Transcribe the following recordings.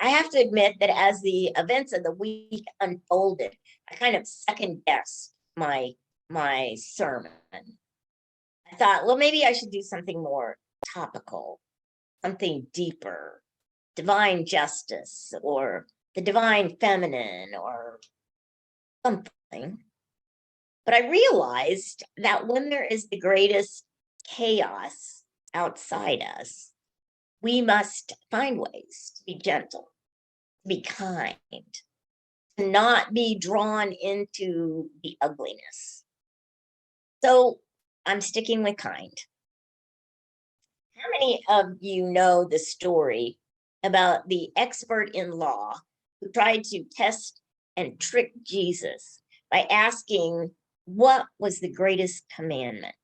I have to admit that as the events of the week unfolded, I kind of second guessed my sermon. I thought, well, maybe I should do something more topical, something deeper, divine justice or the divine feminine or something. But I realized that when there is the greatest chaos outside us, we must find ways to be gentle, to be kind, to not be drawn into the ugliness. So I'm sticking with kind. How many of you know the story about the expert in law who tried to test and trick Jesus by asking what was the greatest commandment?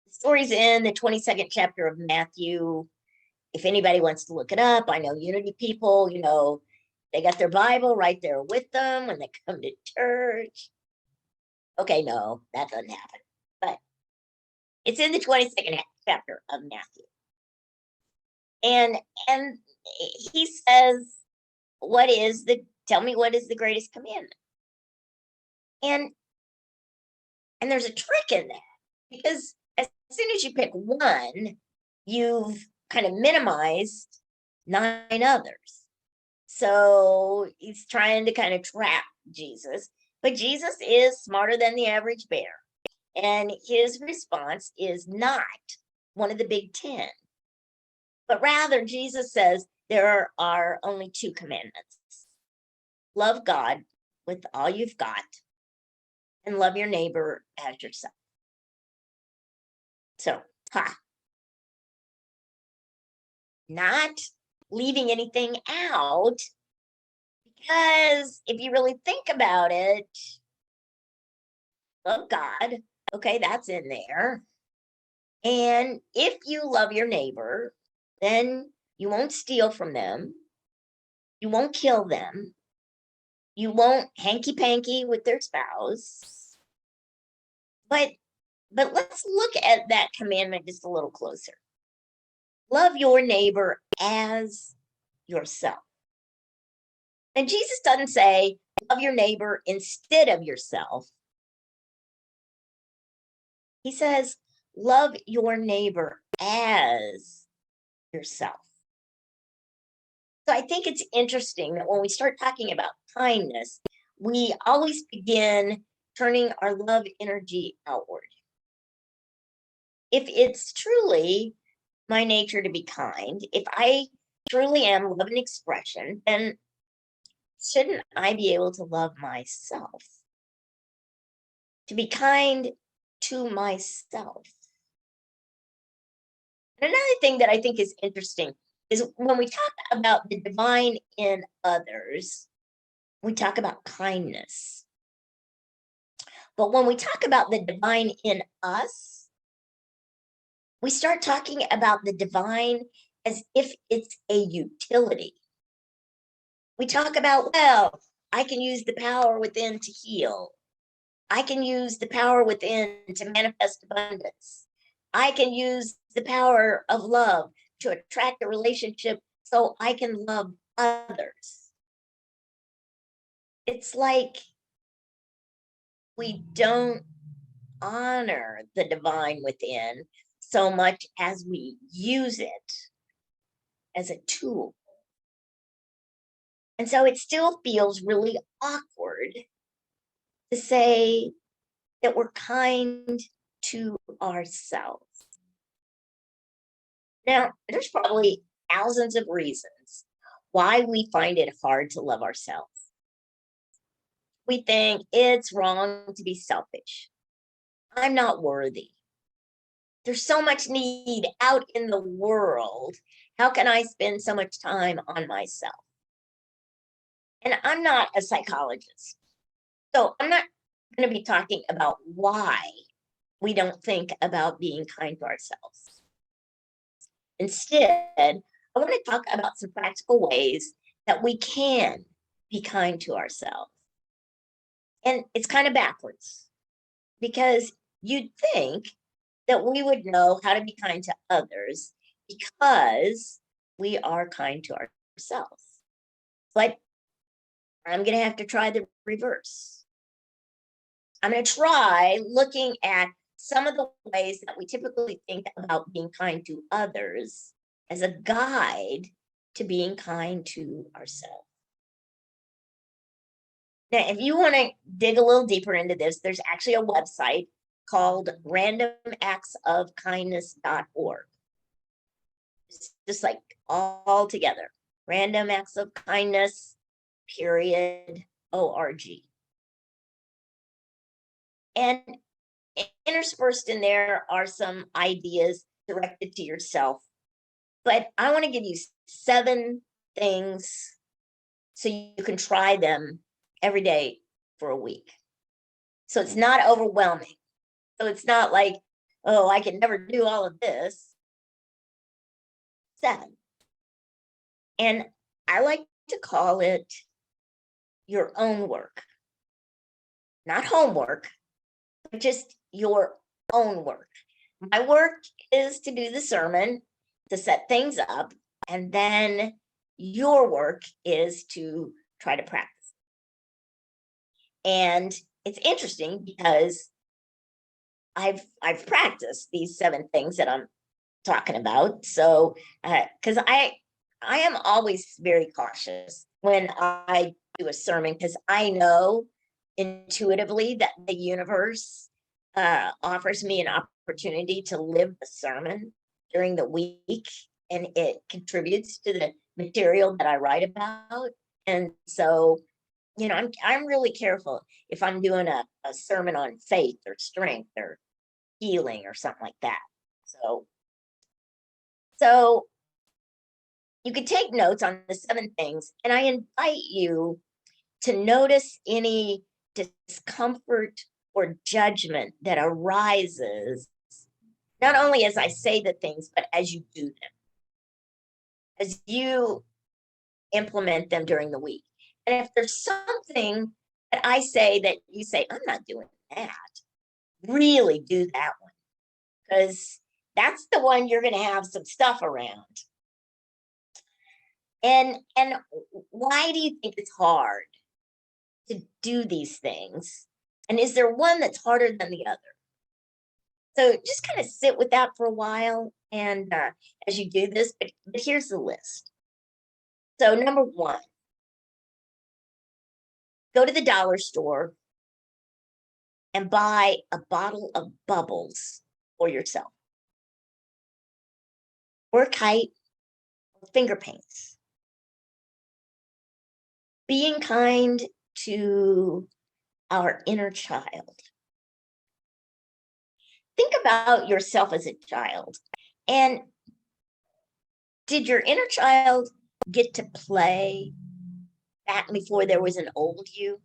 The story's in the 22nd chapter of Matthew. If anybody wants to look it up, I know Unity people, they got their Bible right there with them when they come to church. Okay, no, that doesn't happen. But it's in the 22nd chapter of Matthew. And he says, tell me what is the greatest commandment? And there's a trick in that, because as soon as you pick one, you've kind of minimized 9 others. So he's trying to kind of trap Jesus, but Jesus is smarter than the average bear. And his response is not one of the big 10, but rather Jesus says there are only 2 commandments. Love God with all you've got and love your neighbor as yourself. So, not leaving anything out, because if you really think about it, love God, okay, that's in there. And if you love your neighbor, then you won't steal from them, you won't kill them, you won't hanky-panky with their spouse. But let's look at that commandment just a little closer. Love your neighbor as yourself. And Jesus doesn't say, love your neighbor instead of yourself. He says, love your neighbor as yourself. So I think it's interesting that when we start talking about kindness, we always begin turning our love energy outward. If it's truly my nature to be kind, if I truly am love and expression, then shouldn't I be able to love myself? To be kind to myself. And another thing that I think is interesting is when we talk about the divine in others, we talk about kindness. But when we talk about the divine in us, we start talking about the divine as if it's a utility. We talk about, well, I can use the power within to heal. I can use the power within to manifest abundance. I can use the power of love to attract a relationship so I can love others. It's like we don't honor the divine within so much as we use it as a tool. And so it still feels really awkward to say that we're kind to ourselves. Now, there's probably thousands of reasons why we find it hard to love ourselves. We think it's wrong to be selfish. I'm not worthy. There's so much need out in the world. How can I spend so much time on myself? And I'm not a psychologist, so I'm not going to be talking about why we don't think about being kind to ourselves. Instead, I want to talk about some practical ways that we can be kind to ourselves. And it's kind of backwards, because you'd think that we would know how to be kind to others because we are kind to ourselves. But I'm going to have to try the reverse. I'm going to try looking at some of the ways that we typically think about being kind to others as a guide to being kind to ourselves. Now, if you want to dig a little deeper into this, there's actually a website called randomactsofkindness.org. It's just like all together, random acts of kindness, period, org. And interspersed in there are some ideas directed to yourself. But I want to give you 7 things so you can try them every day for a week. So it's not overwhelming. So it's not like, oh, I can never do all of this. 7. And I like to call it your own work. Not homework, but just your own work. My work is to do the sermon, to set things up, and then your work is to try to practice. And it's interesting because I've practiced these 7 things that I'm talking about. So, because I am always very cautious when I do a sermon, because I know intuitively that the universe offers me an opportunity to live the sermon during the week, and it contributes to the material that I write about. And so, I'm really careful if I'm doing a sermon on faith or strength or healing or something like that. So you can take notes on the 7 things, and I invite you to notice any discomfort or judgment that arises, not only as I say the things, but as you do them, as you implement them during the week. And if there's something that I say that you say, I'm not doing that, really do that one, because that's the one you're going to have some stuff around. And why do you think it's hard to do these things? And is there one that's harder than the other? So just kind of sit with that for a while, and as you do this, but here's the list. So number 1, go to the dollar store and buy a bottle of bubbles for yourself, or a kite, or finger paints. Being kind to our inner child. Think about yourself as a child. And did your inner child get to play back before there was an old you?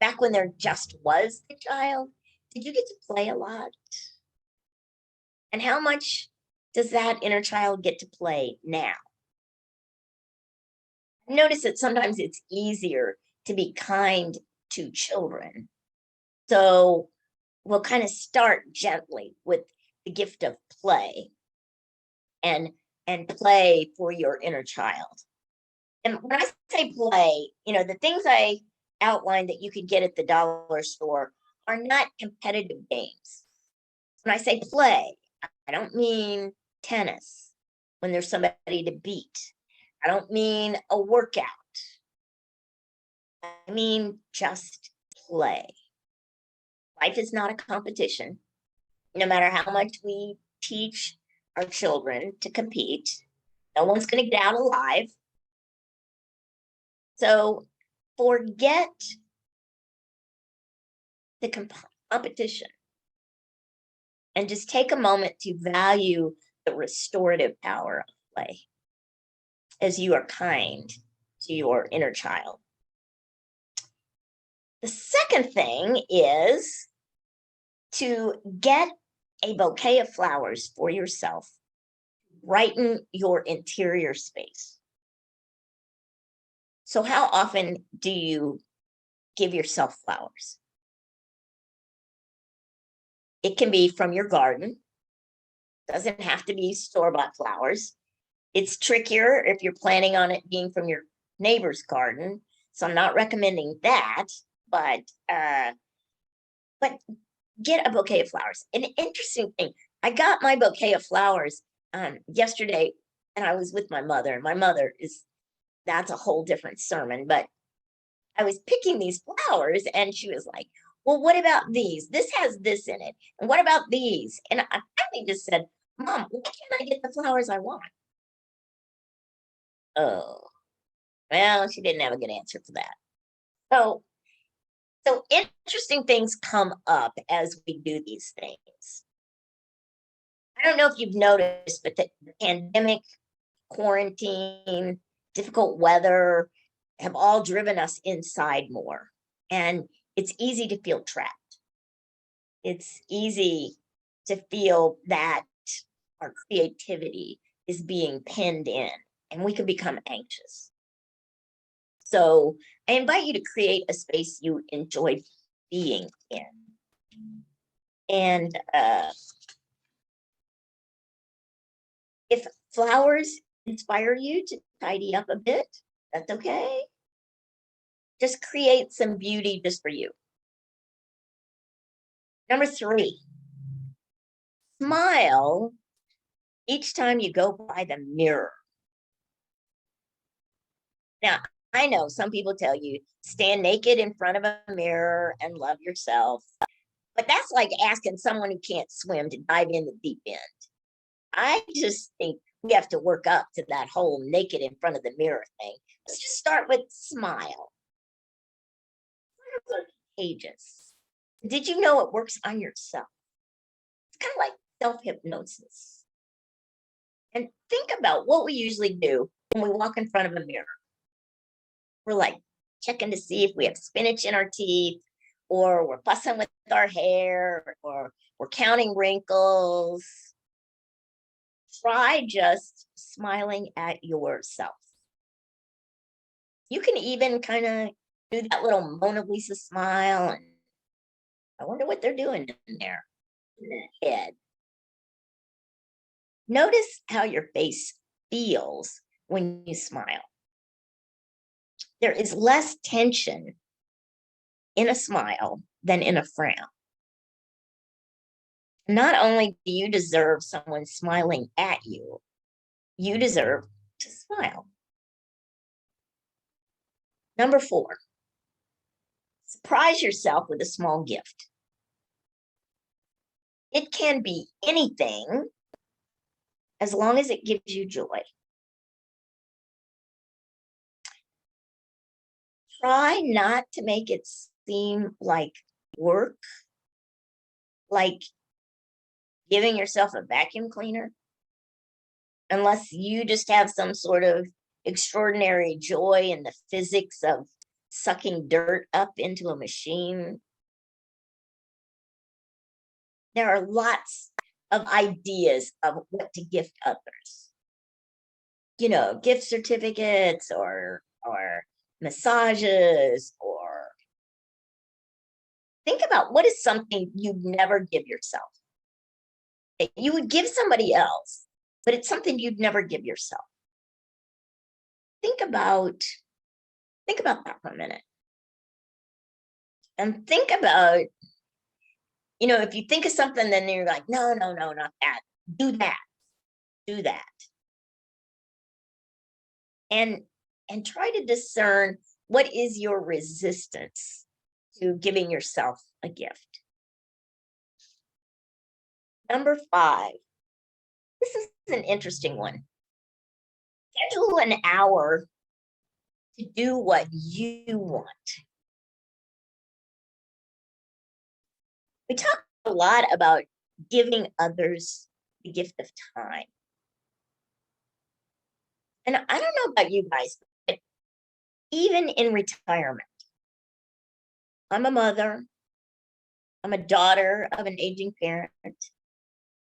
Back when there just was the child? Did you get to play a lot? And how much does that inner child get to play now? Notice that sometimes it's easier to be kind to children. So we'll kind of start gently with the gift of play and play for your inner child. And when I say play, the things I outlined that you could get at the dollar store are not competitive games. When I say play, I don't mean tennis when there's somebody to beat. I don't mean a workout. I mean just play. Life is not a competition. No matter how much we teach our children to compete, no one's going to get out alive. So forget the competition and just take a moment to value the restorative power of play as you are kind to your inner child. The second thing is to get a bouquet of flowers for yourself. Brighten your interior space. So how often do you give yourself flowers? It can be from your garden. Doesn't have to be store-bought flowers. It's trickier if you're planning on it being from your neighbor's garden. So I'm not recommending that, but get a bouquet of flowers. An interesting thing, I got my bouquet of flowers yesterday, and I was with my mother, and my mother is, that's a whole different sermon, but I was picking these flowers and she was like, well, what about these? This has this in it. And what about these? And I finally just said, Mom, why can't I get the flowers I want? Oh, well, she didn't have a good answer for that. So, so interesting things come up as we do these things. I don't know if you've noticed, but the pandemic, quarantine, difficult weather have all driven us inside more. And it's easy to feel trapped. It's easy to feel that our creativity is being pinned in and we can become anxious. So I invite you to create a space you enjoy being in. And if flowers inspire you to tidy up a bit, that's okay. Just create some beauty just for you. Number 3, smile each time you go by the mirror. Now, I know some people tell you stand naked in front of a mirror and love yourself, but that's like asking someone who can't swim to dive in the deep end. I just think we have to work up to that whole naked in front of the mirror thing. Let's just start with smile. Smiles are contagious. Did you know it works on yourself? It's kind of like self-hypnosis. And think about what we usually do when we walk in front of a mirror. We're like checking to see if we have spinach in our teeth, or we're fussing with our hair, or we're counting wrinkles. Try just smiling at yourself. You can even kind of do that little Mona Lisa smile, and I wonder what they're doing in there in the head. Notice how your face feels when you smile. There is less tension in a smile than in a frown. Not only do you deserve someone smiling at you, you deserve to smile. Number 4, surprise yourself with a small gift. It can be anything as long as it gives you joy. Try not to make it seem like work, like giving yourself a vacuum cleaner, unless you just have some sort of extraordinary joy in the physics of sucking dirt up into a machine. There are lots of ideas of what to gift others. You know, gift certificates or massages, or think about what is something you'd never give yourself. You would give somebody else, but it's something you'd never give yourself. Think about that for a minute. And think about, you know, if you think of something, then you're like, no, not that. Do that. Do that. And try to discern what is your resistance to giving yourself a gift. Number 5. This is an interesting one. Schedule an hour to do what you want. We talk a lot about giving others the gift of time. And I don't know about you guys, but even in retirement, I'm a mother, I'm a daughter of an aging parent,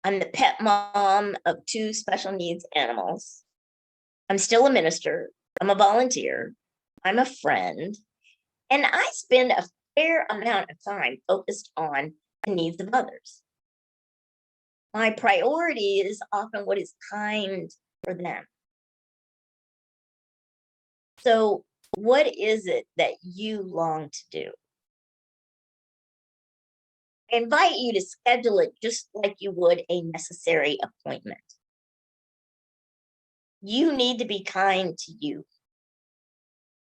I'm the pet mom of 2 special needs animals, I'm still a minister, I'm a volunteer, I'm a friend, and I spend a fair amount of time focused on the needs of others. My priority is often what is kind for them. So what is it that you long to do? I invite you to schedule it just like you would a necessary appointment. You need to be kind to you.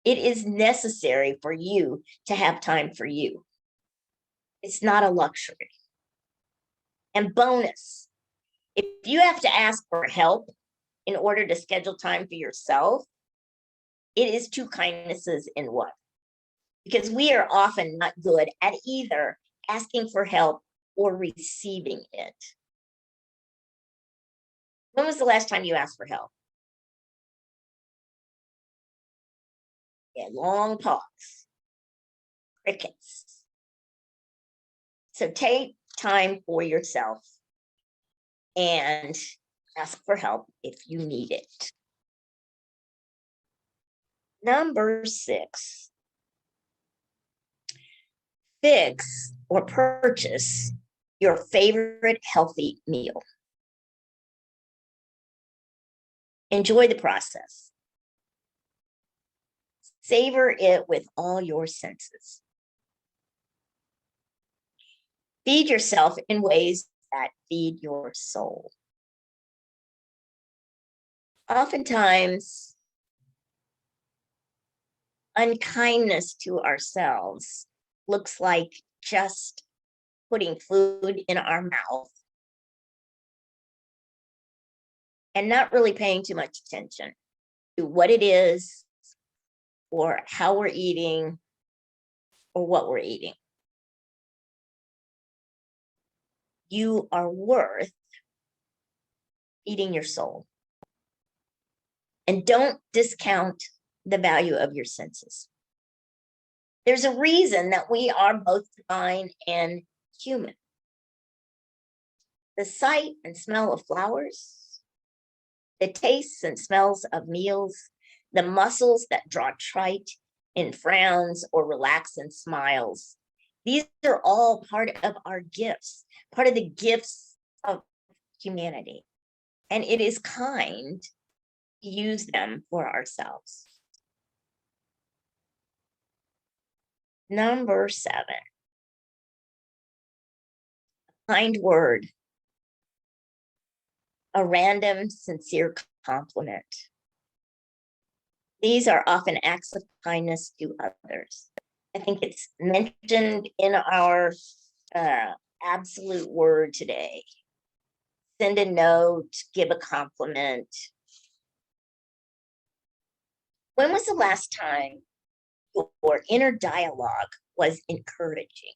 It is necessary for you to have time for you. It's not a luxury. And bonus, if you have to ask for help in order to schedule time for yourself, it is two kindnesses in one. Because we are often not good at either asking for help or receiving it. When was the last time you asked for help? Yeah, long pause. Crickets. So take time for yourself and ask for help if you need it. Number 6, fix or purchase your favorite healthy meal. Enjoy the process. Savor it with all your senses. Feed yourself in ways that feed your soul. Oftentimes, unkindness to ourselves looks like just putting food in our mouth and not really paying too much attention to what it is or how we're eating or what we're eating. You are worth feeding your soul. And don't discount the value of your senses. There's a reason that we are both divine and human. The sight and smell of flowers, the tastes and smells of meals, the muscles that draw trite in frowns or relax in smiles. These are all part of our gifts, part of the gifts of humanity. And it is kind to use them for ourselves. Number 7, kind word, a random, sincere compliment. These are often acts of kindness to others. I think it's mentioned in our absolute word today. Send a note, give a compliment. When was the last time your inner dialogue was encouraging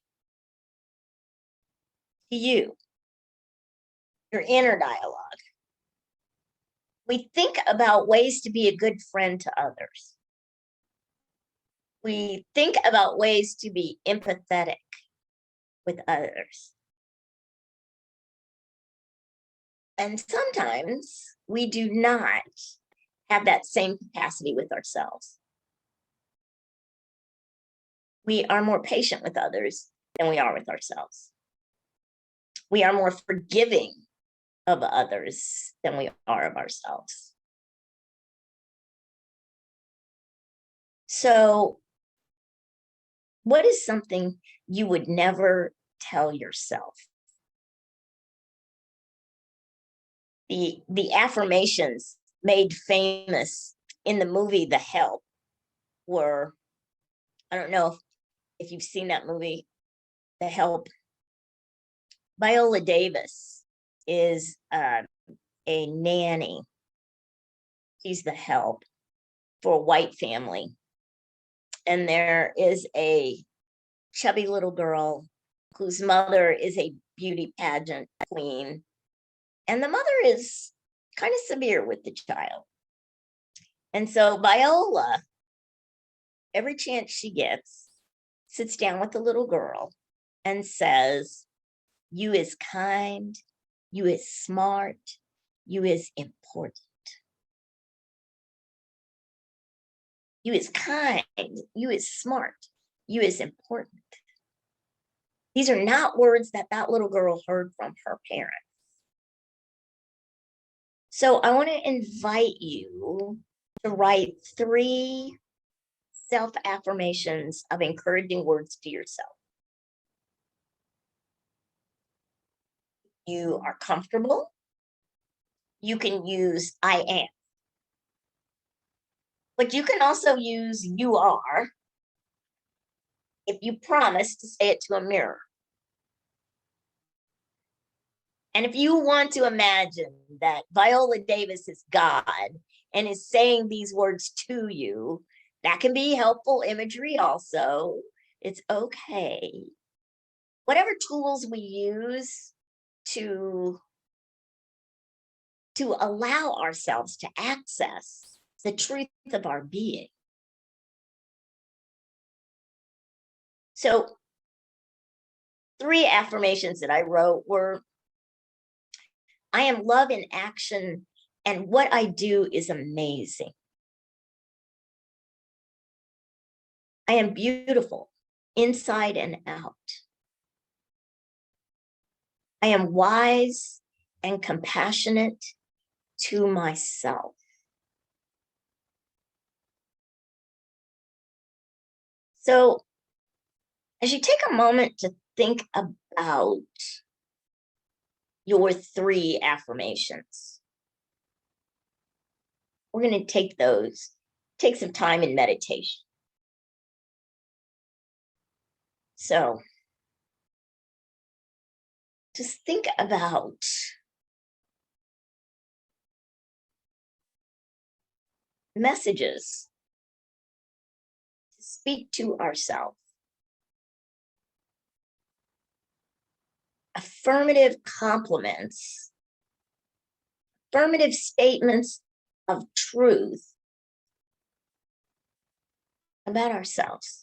to you? Your inner dialogue. We think about ways to be a good friend to others. We think about ways to be empathetic with others. And sometimes we do not have that same capacity with ourselves. We are more patient with others than we are with ourselves. We are more forgiving of others than we are of ourselves. So, what is something you would never tell yourself? The affirmations made famous in the movie The Help were, I don't know if you've seen that movie, The Help. Viola Davis is a nanny. She's the help for a white family. And there is a chubby little girl whose mother is a beauty pageant queen. And the mother is kind of severe with the child. And so Viola, every chance she gets, sits down with the little girl and says, "You is kind, you is smart, you is important. You is kind, you is smart, you is important." These are not words that little girl heard from her parents. So I want to invite you to write 3 self-affirmations of encouraging words to yourself. You are comfortable. You can use I am. But you can also use you are if you promise to say it to a mirror. And if you want to imagine that Viola Davis is God and is saying these words to you, that can be helpful imagery also. It's okay. Whatever tools we use to allow ourselves to access the truth of our being. So 3 affirmations that I wrote were, I am love in action, and what I do is amazing. I am beautiful inside and out. I am wise and compassionate to myself. So, as you take a moment to think about your 3 affirmations, we're going to take some time in meditation. So, just think about messages to speak to ourselves. Affirmative compliments, affirmative statements of truth about ourselves.